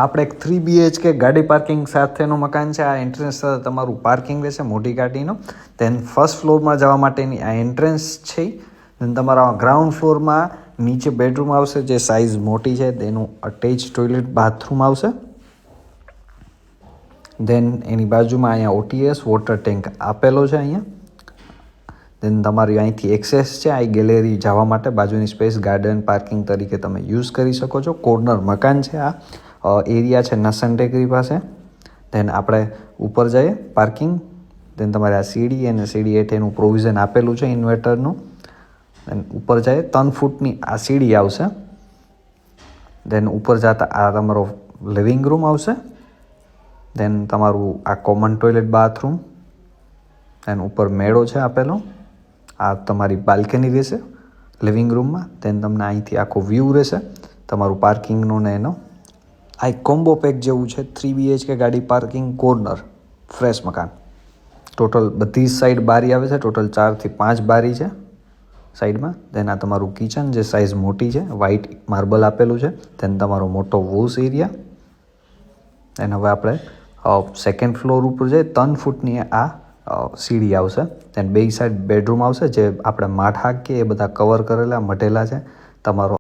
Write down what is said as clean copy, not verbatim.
આપણે એક 3 BHK ગાડી પાર્કિંગ સાથેનું મકાન છે. આ એન્ટ્રન્સ સાથે તમારું પાર્કિંગ રહેશે મોટી ગાડીનું. દેન ફર્સ્ટ ફ્લોરમાં જવા માટેની આ એન્ટ્રન્સ છે. દેન તમારા ગ્રાઉન્ડ ફ્લોરમાં નીચે બેડરૂમ આવશે જે સાઇઝ મોટી છે. તેનું અટેચ ટોયલેટ બાથરૂમ આવશે. દેન એની બાજુમાં અહીંયા OTS વોટર ટેન્ક આપેલો છે અહીંયા. દેન તમારી અહીંથી એક્સેસ છે આ ગેલેરી જવા માટે. બાજુની સ્પેસ ગાર્ડન પાર્કિંગ તરીકે તમે યુઝ કરી શકો છો. કોર્નર મકાન છે આ. એરિયા છે નસન ટેકરી પાસે. દેન આપણે ઉપર જઈએ પાર્કિંગ. દેન તમારે આ સીડી અને સીડી હેઠ એનું પ્રોવિઝન આપેલું છે ઇન્વર્ટરનું. દેન ઉપર જઈએ 3 ફૂટની આ સીડી આવશે. દેન ઉપર જતા આ તમારો લિવિંગ રૂમ આવશે. દેન તમારું આ કોમન ટોયલેટ બાથરૂમ. દેન ઉપર મેળો છે આપેલો. આ તમારી બાલ્કની રહેશે લિવિંગ રૂમમાં. દેન તમને અહીંથી આખો વ્યૂ રહેશે તમારું પાર્કિંગનું ને એનો. આ એક કોમ્બો પેક જેવું છે. 3 BHK ગાડી પાર્કિંગ કોર્નર ફ્રેશ મકાન. ટોટલ બધી સાઈડ બારી આવે છે. ટોટલ 4 થી 5 બારી છે સાઈડમાં. દેન આ તમારું કિચન જે સાઇઝ મોટી છે. વ્હાઇટ માર્બલ આપેલું છે. દેન તમારો મોટો વોશ એરિયા. દેન હવે આપણે સેકન્ડ ફ્લોર ઉપર જઈએ. 3 ફૂટની આ સીડી આવશે. દેન બે સાઈડ બેડરૂમ આવશે જે આપણે માઠા કે એ બધા કવર કરેલા મઢેલા છે. તમારો